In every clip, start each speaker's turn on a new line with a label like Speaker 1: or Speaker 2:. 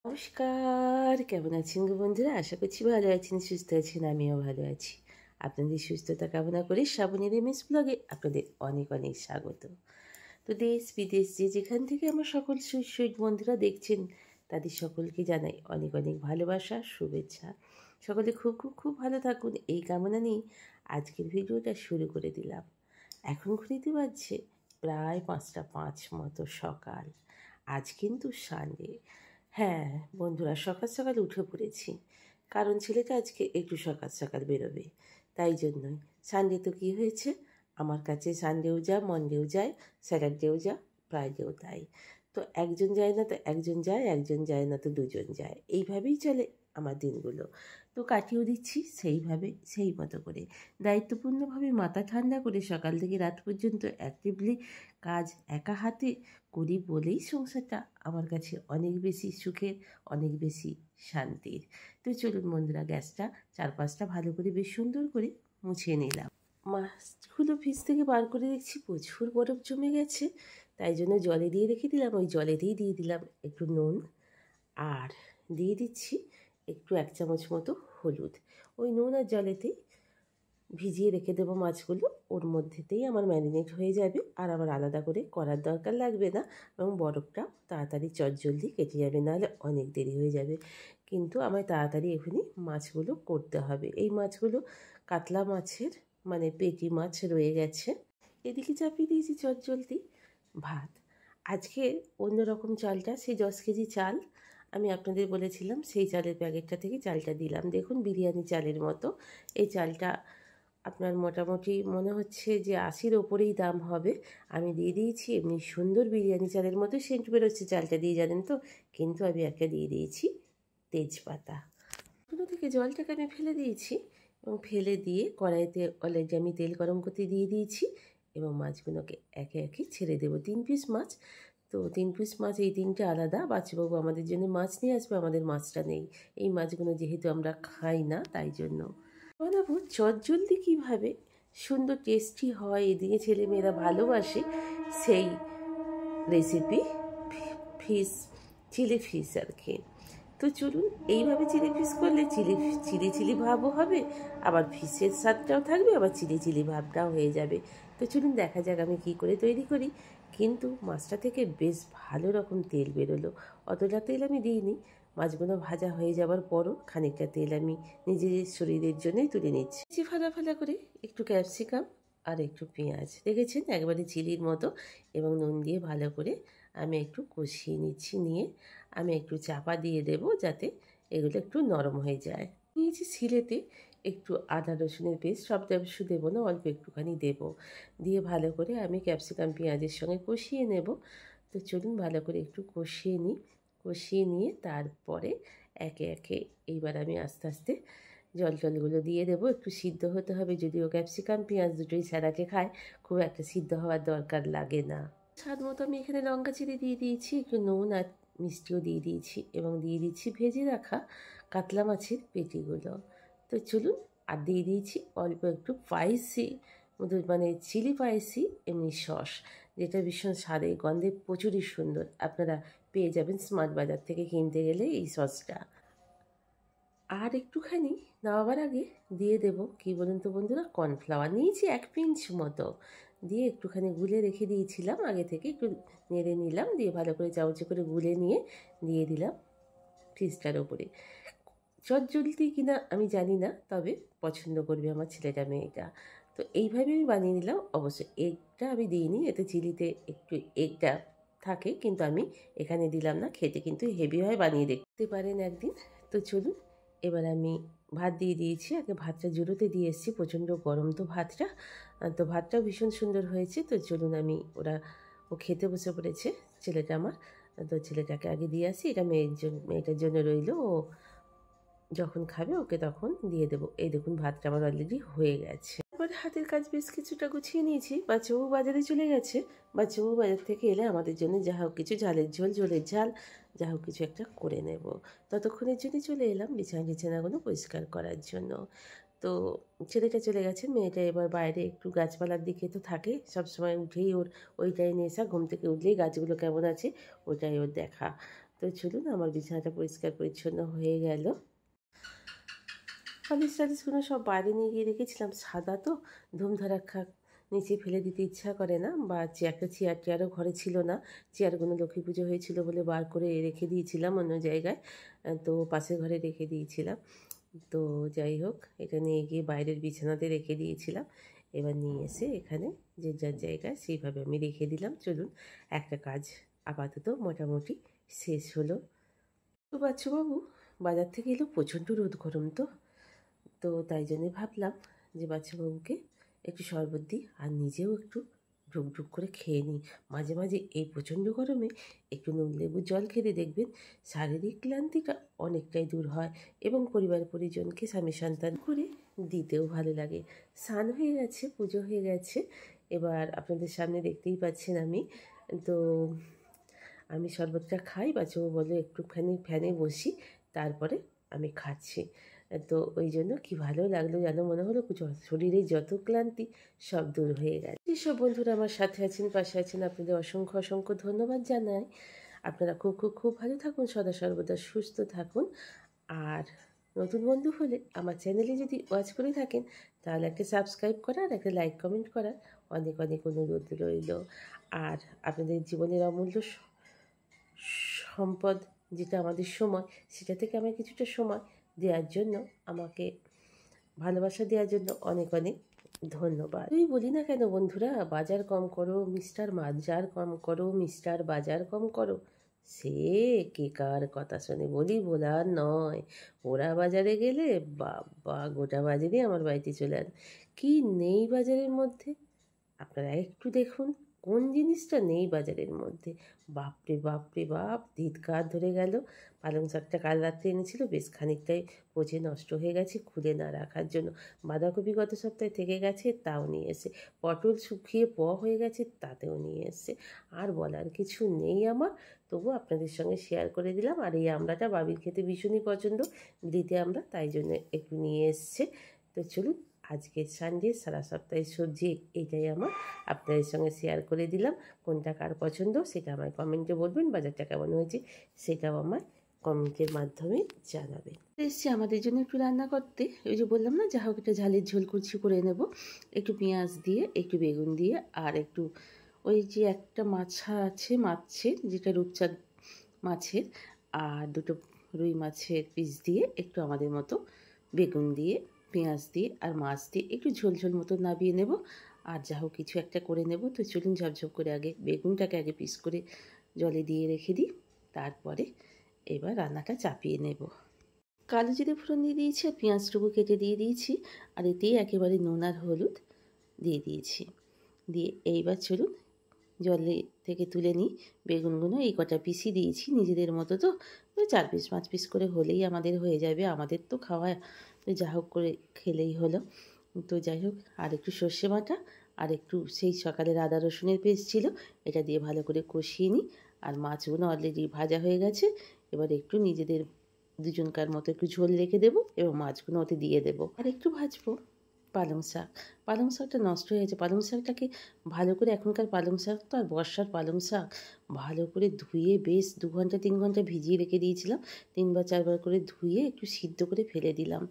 Speaker 1: নমস্কার, কেমন আছেন গো বন্ধুরা? আশা করছি ভালো আছেন, সুস্থ আছেন। আমিও ভালো আছি। আপনাদের সুস্থতা কামনা করে শ্রাবণীর এমএস ব্লগে আপনাদের অনেক অনেক স্বাগত। তো দেশ বিদেশ যে যেখান থেকে আমার সকল সুইট বন্ধুরা দেখছেন, তাদের সকলকে জানাই অনেক অনেক ভালোবাসা, শুভেচ্ছা। সকলে খুব খুব খুব ভালো থাকুন এই কামনা নিয়ে আজকের ভিডিওটা শুরু করে দিলাম। এখন ঘুরিতে বাজছে প্রায় 5টা 5 মতো সকাল। আজ কিন্তু সানডে। হ্যাঁ বন্ধুরা, সকাল সকাল উঠে পড়েছি, কারণ ছেলেটা আজকে একটু সকাল সকাল বেরোবে। তাই জন্যই সানডে তো কী হয়েছে, আমার কাছে সানডেও যা, মনডেও যায়, স্যাটারডেও যা, ফ্রাইডেও তাই। তো একজন যায় না তো একজন যায়, একজন যায় না তো দুজন যায়, এইভাবেই চলে আমার দিনগুলো। তো কাটিয়েও দিচ্ছি সেইভাবে, সেই মতো করে দায়িত্বপূর্ণভাবে মাথা ঠান্ডা করে সকাল থেকে রাত পর্যন্ত অ্যাক্টিভলি কাজ একা হাতে করি বলেই সংসারটা আমার কাছে অনেক বেশি সুখের, অনেক বেশি শান্তির। তো চলুন বন্ধুরা, গ্যাসটা চারপাশটা ভালো করে বেশ সুন্দর করে মুছিয়ে নিলাম। মাছগুলো ফ্রিজ থেকে বার করে দেখছি প্রচুর বরফ জমে গেছে, তাই জন্য জলে দিয়ে রেখে দিলাম। ওই জলেতেই দিয়ে দিলাম একটু নুন, আর দিয়ে দিচ্ছি একটু 1 চামচ মতো হলুদ। ওই নুন আর জলেতেই ভিজিয়ে রেখে দেবো মাছগুলো, ওর মধ্যেতেই আমার ম্যারিনেট হয়ে যাবে, আর আমার আলাদা করে করার দরকার লাগবে না, এবং বরফটা তাড়াতাড়ি চটজলদি কেটে যাবে, নাহলে অনেক দেরি হয়ে যাবে। কিন্তু আমায় তাড়াতাড়ি এখনই মাছগুলো করতে হবে। এই মাছগুলো কাতলা মাছের, মানে পেটি মাছ রয়ে গেছে। এদিকে চাপিয়ে দিয়েছি চটজলদি ভাত। আজকে অন্যরকম চালটা, সেই 10 কেজি চাল আমি আপনাদের বলেছিলাম, সেই চালের প্যাকেটটা থেকে চালটা দিলাম। দেখুন বিরিয়ানি চালের মতো এই চালটা আপনার মোটামুটি মনে হচ্ছে যে 80-র ওপরেই দাম হবে। আমি দিয়ে দিয়েছি এমনি সুন্দর বিরিয়ানি চালের মতো সেন্ট বেরোচ্ছে চালটা দিয়ে, জানেন তো। কিন্তু আমি একটা দিয়ে দিয়েছি তেজপাতা। কোনো থেকে জলটাকে আমি ফেলে দিয়েছি, এবং ফেলে দিয়ে কড়াইতে অলরেডি আমি তেল গরম করতে দিয়ে দিয়েছি, এবং মাছগুলোকে একে একে ছেড়ে দেবো। 3 পিস মাছ, তো 3 পিস মাছ, এই 3টে আলাদা। বাচ্চাবাবু আমাদের জন্য মাছ নিয়ে আসবে, আমাদের মাছটা নেই। এই মাছগুলো যেহেতু আমরা খাই না, তাই জন্য বানাবো চটজলদি কীভাবে সুন্দর টেস্টি হয়, এদিকে ছেলেমেয়েরা ভালোবাসে সেই রেসিপি, ফিশ, চিলি ফিশ আর কি। তো চলুন, এইভাবে চিলি ফিশ করলে চিলি চিলি ভাবও হবে, আবার ফিশের স্বাদটাও থাকবে, আবার চিলি চিলি ভাবটাও হয়ে যাবে। তো চলুন দেখা যাক আমি কী করে তৈরি করি। কিন্তু মাছটা থেকে বেশ ভালো রকম তেল বেরোলো। অতটা তেল আমি দিইনি। মাছগুলো ভাজা হয়ে যাওয়ার পরও খানিকটা তেল আমি নিজের শরীরের জন্যই তুলে নিচ্ছি। ফালা ফালা করে একটু ক্যাপসিকাম আর একটু পেঁয়াজ দেখেছেন, একবারে চিলির মতো, এবং নুন দিয়ে ভালো করে আমি একটু কষিয়ে নিচ্ছি। নিয়ে আমি একটু চাপা দিয়ে দেব, যাতে এগুলো একটু নরম হয়ে যায়। নিয়েছি শিলেতে একটু আদা রসুনের পেস্ট, সবটা অবশ্য দেবো না, অল্প একটুখানি দেব। দিয়ে ভালো করে আমি ক্যাপসিকাম পেঁয়াজের সঙ্গে কষিয়ে নেব। তো চলুন ভালো করে একটু কষিয়ে নিই। কষিয়ে নিয়ে তারপরে একে একে এইবার আমি আস্তে আস্তে জলগুলো দিয়ে দেবো। একটু সিদ্ধ হতে হবে, যদিও ক্যাপসিকাম পেঁয়াজ দুটোই স্যালাডে খায়, খুব একটা সিদ্ধ হওয়ার দরকার লাগে না। স্বাদ মতো আমি এখানে লঙ্কা চিড়ে দিয়ে দিয়েছি, একটু নুন আর মিষ্টিও দিয়ে দিয়েছি, এবং দিয়ে দিচ্ছি ভেজে রাখা কাতলা মাছের পেটিগুলো। তো চলুন, আর দিয়ে দিয়েছি অল্প একটু স্পাইসি মতো, মানে চিলি স্পাইসি এমনি সস, যেটা ভীষণ স্বাদে গন্ধে প্রচুরই সুন্দর। আপনারা পেয়ে যাবেন স্মার্ট বাজার থেকে কিনতে গেলে এই সসটা। আর একটুখানি নামাবার আগে দিয়ে দেব কি বলুন তো বন্ধুরা, কর্নফ্লাওয়ার নিয়েছি 1 পিঞ্চ মতো, দিয়ে একটুখানি গুলে রেখে দিয়েছিলাম আগে থেকে, একটু নেড়ে নিলাম, দিয়ে ভালো করে চামচে করে গুলে নিয়ে দিয়ে দিলাম ফিশটার ওপরে। চটজলদি কিনা আমি জানি না, তবে পছন্দ করবে আমার ছেলেটা মেয়েটা। তো এইভাবে আমি বানিয়ে নিলাম। অবশ্য এগটা আমি দিইনি, এতে চিলিতে একটু এগটা থাকে, কিন্তু আমি এখানে দিলাম না। খেতে কিন্তু হেভি হয়, বানিয়ে দেখতে পারেন একদিন। তো চলুন, এবার আমি ভাত দিয়ে দিয়েছি। আগে ভাতটা জুড়োতে দিয়ে এসেছি, প্রচণ্ড গরম তো ভাতটা, তো ভাতটাও ভীষণ সুন্দর হয়েছে। তো চলুন, ও খেতে বসে পড়েছে ছেলেটা আমার। তো ছেলেটাকে আগে দিয়ে আসি, এটা মেয়েটার জন্য রইল, ও যখন খাবে ওকে তখন দিয়ে দেবো। এই দেখুন ভাতটা আমার অলরেডি হয়ে গেছে। এবার হাতের কাজ বেশ কিছুটা গুছিয়ে নিয়েছি। বাচ্চাবাবু বাজারে চলে গেছে। বাচ্চাবাবু বাজার থেকে এলে আমাদের জন্য যা হোক কিছু, ঝালের ঝোল, ঝোলের ঝাল, যা হোক কিছু একটা করে নেব। ততক্ষণের জন্য চলে এলাম বিছানাগুলো পরিষ্কার করার জন্য। তো ছেলেটা চলে গেছেন, মেয়েটা এবার বাইরে একটু গাছপালার দিকে তো থাকে সবসময়, উঠেই ওর ওইটাই নেশা। ঘুম থেকে উঠলেই গাছগুলো কেমন আছে ওটাই ওর দেখা। তো চলুন, আমার বিছানাটা পরিষ্কার পরিচ্ছন্ন হয়ে গেল। বালিশ টালিশগুলো সব বাইরে নিয়ে গিয়ে রেখেছিলাম, সাদা তো ধুমধারাক্কা নিচে ফেলে দিতে ইচ্ছা করে না, বা একটা চেয়ার টেয়ারও ঘরে ছিল না। চেয়ারগুলো লক্ষ্মী পুজো হয়েছিল বলে বার করে রেখে দিয়েছিলাম অন্য জায়গায়, তো পাশের ঘরে রেখে দিয়েছিলাম। তো যাই হোক, এটা নিয়ে গিয়ে বাইরের বিছানাতে রেখে দিয়েছিলাম। এবার নিয়ে এসে এখানে যে যার জায়গায় সেইভাবে আমি রেখে দিলাম। চলুন, একটা কাজ আপাতত মোটামুটি শেষ হলো। তো বাচ্চাবাবু বাজার থেকে এলো, প্রচণ্ড রোদ গরম তো তাই জন্যে ভাবলাম যে বাচ্চাবাবুকে একটু শরবত দিই আর নিজেও একটু ঢুকঢুক করে খেয়ে নিই। মাঝে মাঝে এই প্রচণ্ড গরমে একটু নুন লেবুর জল খেতে দেখবেন শারীরিক ক্লান্তিটা অনেকটাই দূর হয়, এবং পরিবার পরিজনকে স্বামী সন্তান করে দিতেও ভালো লাগে। স্নান হয়ে গেছে, পুজো হয়ে গেছে, এবার আপনাদের সামনে দেখতেই পাচ্ছেন তো আমি শরবতটা খাই, বাচ্চাবাবু বলে একটুখানি ফ্যানে বসি, তারপরে আমি খাচ্ছি। তো ওই জন্য কী ভালো লাগলো যেন, মনে হলো শরীরে যত ক্লান্তি সব দূর হয়ে গেছে। যেসব বন্ধুরা আমার সাথে আছেন, পাশে আছেন, আপনাদের অসংখ্য অসংখ্য ধন্যবাদ জানাই। আপনারা খুব খুব খুব ভালো থাকুন, সদা সর্বদা সুস্থ থাকুন। আর নতুন বন্ধু হলে আমার চ্যানেলে যদি ওয়াচ করে থাকেন, তাহলে একটা সাবস্ক্রাইব করার, একটা লাইক কমেন্ট করার অনেক অনেক অনুরোধ রইল। আর আপনাদের জীবনের অমূল্য সম্পদ যেটা আমাদের সময়, সেটা থেকে আমার কিছুটা সময় দেওয়ার জন্য, আমাকে ভালোবাসা দেওয়ার জন্য অনেক অনেক ধন্যবাদ। তুই বলি না কেন বন্ধুরা, বাজার কম করো মিস্টার বাজার কম করো, মিস্টার বাজার কম করো, সে কে কার কথা শোনে, বলি বলার নয়। ওরা বাজারে গেলে বাবা গোটা বাজারই আমার বাড়িতে চলে আসে। কি নেই বাজারের মধ্যে আপনারা একটু দেখুন, কোন জিনিসটা নেই বাজারের মধ্যে? বাপরে বাপরে বাপ, ধিৎকার ধরে গেল। পালং শাকটা কাল রাত্রে এনেছিল, বেশ খানিকটাই পচে নষ্ট হয়ে গেছে খুলে না রাখার জন্য। বাঁধাকপি গত সপ্তাহে থেকে গেছে, তাও নিয়ে এসে। পটল শুকিয়ে হয়ে গেছে, তাতেও নিয়ে এসছে। আর বলার কিছু নেই আমার, তবু আপনাদের সঙ্গে শেয়ার করে দিলাম। আর এই আমড়াটা বাবির খেতে ভীষণই পছন্দ, দিতে আমরা, তাই জন্য একটু নিয়ে এসছে। তো চলুন, আজকে সানডে, সারা সপ্তাহের সবজি এইটাই আমার আপনাদের সঙ্গে শেয়ার করে দিলাম। কোনটা কার পছন্দ সেটা আমায় কমেন্টে বলবেন, বাজারটা কেমন হয়েছে সেটাও আমায় কমেন্টের মাধ্যমে জানাবেন। এসছি আমাদের জন্য একটু রান্না করতে, ওই যে বললাম না, যা হোক একটা ঝালের ঝোল কুচি করে নেব, একটু পেঁয়াজ দিয়ে, একটু বেগুন দিয়ে, আর একটু ওই যে একটা মাছা আছে মাছের, যেটা রূপচাঁদ মাছের, আর দুটো রুই মাছের পিস দিয়ে, একটু আমাদের মতো বেগুন দিয়ে, পেঁয়াজ দিয়ে আর মাছ দিয়ে একটু ঝোল ঝোল মতো নাবিয়ে নেব। আর যা হোক কিছু একটা করে নেব। তো চলুন, ঝপঝপ করে আগে বেগুনটাকে আগে পিস করে জলে দিয়ে রেখে দিই, তারপরে এবার রান্নাটা চাপিয়ে নেব। কালো জিরে ফোড়ন দিয়ে দিয়েছি, আর পেঁয়াজটুকু কেটে দিয়ে দিয়েছি, আর এতেই একেবারে নুন আর হলুদ দিয়ে দিয়েছি। দিয়ে এইবার চলুন জলে থেকে তুলে নিই। বেগুনগুলো এই কটা পিসই দিয়েছি, নিজেদের মতো তো, ওই 4 পিস 5 পিস করে হলেই আমাদের হয়ে যাবে। আমাদের তো খাওয়া, যা হোক করে খেলেই হলো। তো যাই হোক, আর একটু সর্ষে বাটা, আর একটু সেই সকালের আদা রসুনের পেস্ট ছিল, এটা দিয়ে ভালো করে কষিয়ে নিই। আর মাছগুলো অলরেডি ভাজা হয়ে গেছে, এবার একটু নিজেদের দুজনকার মতো একটু ঝোল রেখে দেবো, এবং মাছগুলো ওতে দিয়ে দেবো, আর একটু ভাজবো। পালং শাক, পালং শাকটা নষ্ট হয়ে গেছে। পালং শাকটাকে ভালো করে, এখনকার পালং শাক তো, আর বর্ষার পালং শাক, ভালো করে ধুয়ে বেশ 2 ঘন্টা 3 ঘন্টা ভিজিয়ে রেখে দিয়েছিলাম। 3বার 4বার করে ধুয়ে একটু সিদ্ধ করে ফেলে দিলাম।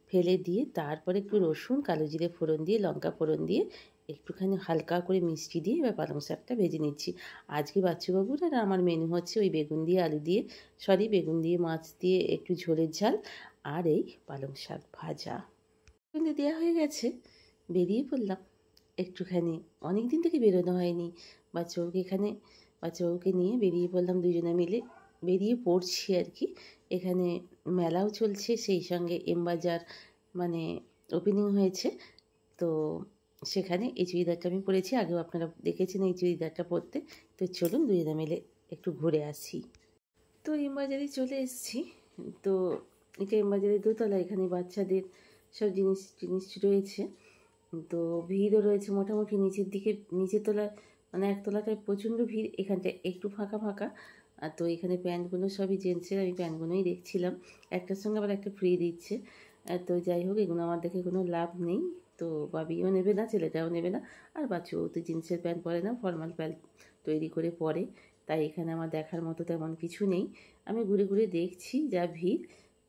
Speaker 1: ফেলে দিয়ে তারপরে একটু রসুন, কালো জিরে ফোড়ন দিয়ে, লঙ্কা ফোড়ন দিয়ে, একটুখানি হালকা করে মিষ্টি দিয়ে এবার পালং শাকটা ভেজে নিচ্ছি। আজকে বাচ্চাবাবুর আর আমার মেনু হচ্ছে ওই বেগুন দিয়ে আলু দিয়ে, বেগুন দিয়ে মাছ দিয়ে একটু ঝোলের ঝাল, আর এই পালং শাক ভাজা। কিন্তু দেওয়া হয়ে গেছে, বেরিয়ে পড়লাম একটুখানি। অনেক দিন থেকে বেরোনো হয়নি, বাচ্চাবাবুকে নিয়ে বেরিয়ে পড়লাম, দুজনে মিলে বেরিয়ে পড়ছি আর কি। এখানে মেলাও চলছে, সেই সঙ্গে এমবাজার মানে ওপেনিং হয়েছে, তো সেখানে এই চুড়িদারটা আমি পরেছি, আগেও আপনারা দেখেছেন এই চুড়িদারটা পরতে। তো চলুন দুজনে মিলে একটু ঘুরে আসি। তো এমবাজারে চলে এসেছি। তো এটা এমবাজারের দোতলা, এখানে বাচ্চাদের সব জিনিস রয়েছে। তো ভিড়ও রয়েছে মোটামুটি নিচের দিকে, নিচের তলায় মানে একতলাটায় প্রচণ্ড ভিড়, এখানটায় একটু ফাঁকা ফাঁকা। তো এখানে প্যান্টগুলো সবই জেন্টসের, আমি প্যান্টগুলোই দেখছিলাম, একটার সঙ্গে আবার একটা ফ্রি দিচ্ছে। তো যাই হোক, এগুলো আমার দেখে কোনো লাভ নেই। তো বাবিও নেবে না, ছেলেটাও নেবে না, আর বাচ্চাও তো জিন্সের প্যান্ট পরে না, ফর্মাল প্যান্ট তৈরি করে পরে, তাই এখানে আমার দেখার মতো তেমন কিছু নেই। আমি ঘুরে ঘুরে দেখছি, যা ভিড়,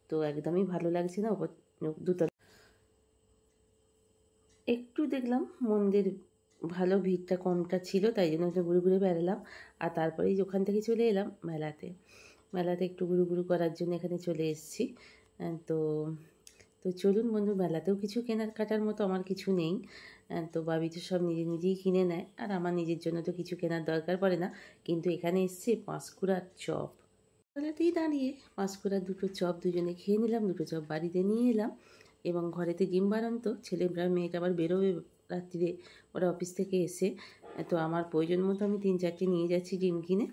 Speaker 1: তো একদমই ভালো লাগছে না। দুতলা একটু দেখলাম মন্দির ভালো ভিড়টা কমটা ছিল, তাই জন্য একটু ঘুরে ঘুরে বেড়ালাম। আর তারপরেই ওখান থেকে চলে এলাম মেলাতে। মেলাতে একটু ঘুরু ঘুরু করার জন্য এখানে চলে এসেছি। তো তো চলুন বন্ধু, মেলাতেও কিছু কেনাকাটার মতো আমার কিছু নেই। তো বাবি তো সব নিজে নিজেই কিনে নেয়, আর আমার নিজের জন্য তো কিছু কেনার দরকার পড়ে না। কিন্তু এখানে এসছে পাঁশকুড়ার চপ। মেলাতেই দাঁড়িয়ে পাঁশকুড়ার দুটো চপ দুজনে খেয়ে নিলাম, দুটো চপ বাড়িতে নিয়ে এলাম। এবং ঘরেতে ডিম বানান্ত, ছেলেরা মেয়েটা আবার বেরোবে রাত্রিরে, ওরা অফিস থেকে এসে। তো আমার প্রয়োজন মতো আমি 3-4টে নিয়ে যাচ্ছি ডিম কিনে।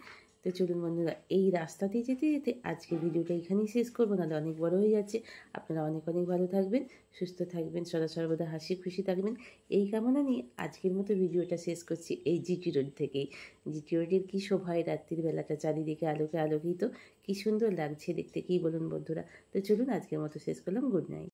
Speaker 1: তো চলুন বন্ধুরা, এই রাস্তাতেই যেতে যেতে আজকের ভিডিওটা এখানেই শেষ করবো, নাহলে অনেক বড় হয়ে যাচ্ছে। আপনারা অনেক অনেক ভালো থাকবেন, সুস্থ থাকবেন, সদা সর্বদা হাসি খুশি থাকবেন, এই কামনা নিয়ে আজকের মতো ভিডিওটা শেষ করছি এই জিটি রোড থেকেই। জিটি রোডের কী শোভায় রাত্রির বেলাটা, চারিদিকে আলোকে আলোকিত, কী সুন্দর লাগছে দেখতে, কী বলুন বন্ধুরা। তো চলুন আজকের মতো শেষ করলাম, গুড নাইট।